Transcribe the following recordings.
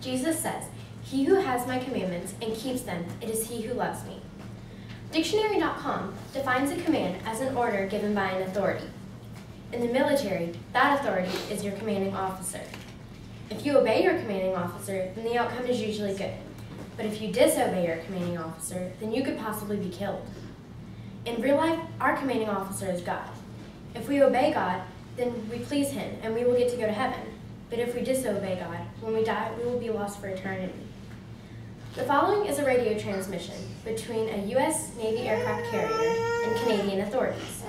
Jesus says, "He who has my commandments and keeps them, it is he who loves me." Dictionary.com defines a command as an order given by an authority. In the military, that authority is your commanding officer. If you obey your commanding officer, then the outcome is usually good. But if you disobey your commanding officer, then you could possibly be killed. In real life, our commanding officer is God. If we obey God, then we please him and we will get to go to heaven. But if we disobey God, when we die, we will be lost for eternity. The following is a radio transmission between a U.S. Navy aircraft carrier and Canadian authorities.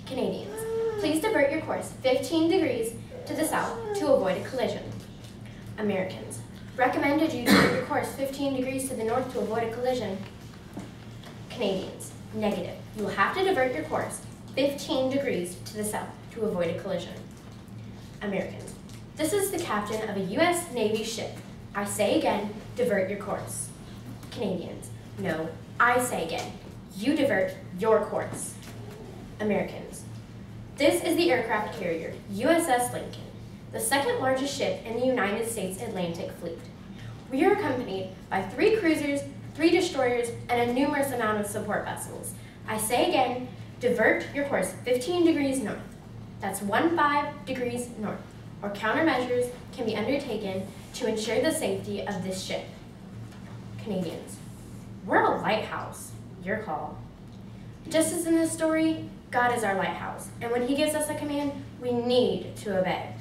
Canadians, please divert your course 15 degrees to the south to avoid a collision. Americans, recommended you divert your course 15 degrees to the north to avoid a collision. Canadians, negative. You will have to divert your course 15 degrees to the south to avoid a collision. Americans, this is the captain of a U.S. Navy ship. I say again, divert your course. Canadians, no, I say again, you divert your course. Americans, this is the aircraft carrier USS Lincoln, the second largest ship in the United States Atlantic Fleet. We are accompanied by 3 cruisers, 3 destroyers, and a numerous amount of support vessels. I say again, divert your course 15 degrees north. That's 15 degrees north, or countermeasures can be undertaken to ensure the safety of this ship. Canadians, we're a lighthouse. Your call. Just as in this story, God is our lighthouse, and when he gives us a command, we need to obey.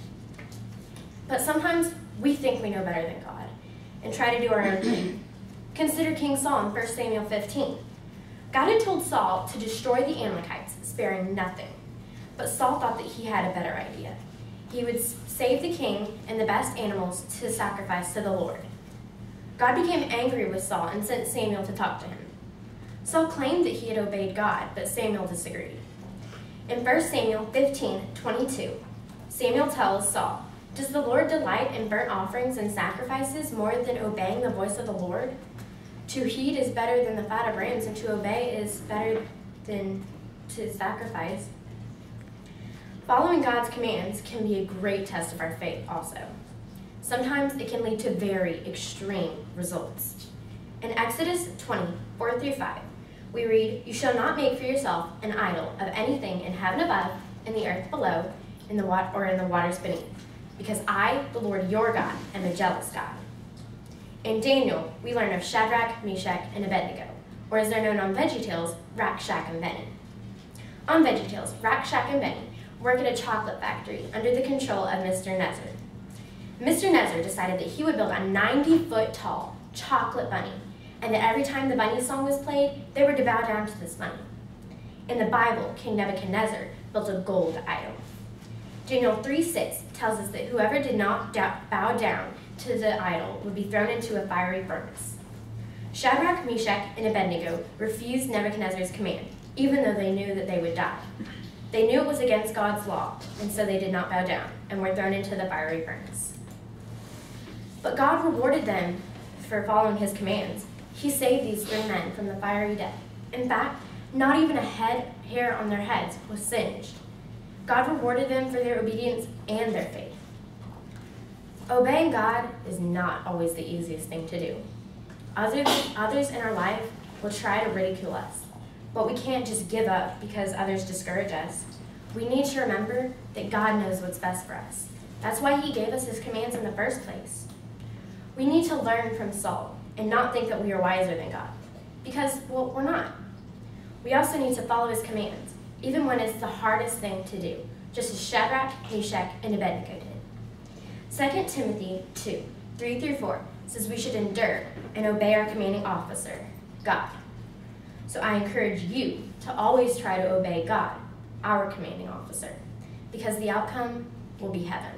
But sometimes we think we know better than God and try to do our own thing. Consider King Saul in 1 Samuel 15. God had told Saul to destroy the Amalekites, sparing nothing. But Saul thought that he had a better idea. He would save the king and the best animals to sacrifice to the Lord. God became angry with Saul and sent Samuel to talk to him. Saul claimed that he had obeyed God, but Samuel disagreed. In 1 Samuel 15:22, Samuel tells Saul, "Does the Lord delight in burnt offerings and sacrifices more than obeying the voice of the Lord? To heed is better than the fat of rams, and to obey is better than to sacrifice." Following God's commands can be a great test of our faith also. Sometimes it can lead to very extreme results. In Exodus 20:4-5, we read, "You shall not make for yourself an idol of anything in heaven above, in the earth below, in the waters beneath, because I, the Lord your God, am a jealous God." In Daniel, we learn of Shadrach, Meshach, and Abednego, or as they're known on VeggieTales, Rakshak and Benny. On VeggieTales, Rakshak and Benny work at a chocolate factory under the control of Mr. Nezer. Mr. Nezer decided that he would build a 90-foot tall chocolate bunny, and that every time the bunny song was played, they were to bow down to this bunny. In the Bible, King Nebuchadnezzar built a gold idol. Daniel 3:6 tells us that whoever did not bow down to the idol would be thrown into a fiery furnace. Shadrach, Meshach, and Abednego refused Nebuchadnezzar's command, even though they knew that they would die. They knew it was against God's law, and so they did not bow down and were thrown into the fiery furnace. But God rewarded them for following his commands. He saved these 3 men from the fiery death. In fact, not even a hair on their heads was singed. God rewarded them for their obedience and their faith. Obeying God is not always the easiest thing to do. Others in our life will try to ridicule us, but we can't just give up because others discourage us. We need to remember that God knows what's best for us. That's why he gave us his commands in the first place. We need to learn from Saul and not think that we are wiser than God, because, well, we're not. We also need to follow his commands, even when it's the hardest thing to do, just as Shadrach, Meshach, and Abednego did. 2 Timothy 2:3-4 says we should endure and obey our commanding officer, God. So I encourage you to always try to obey God, our commanding officer, because the outcome will be heaven.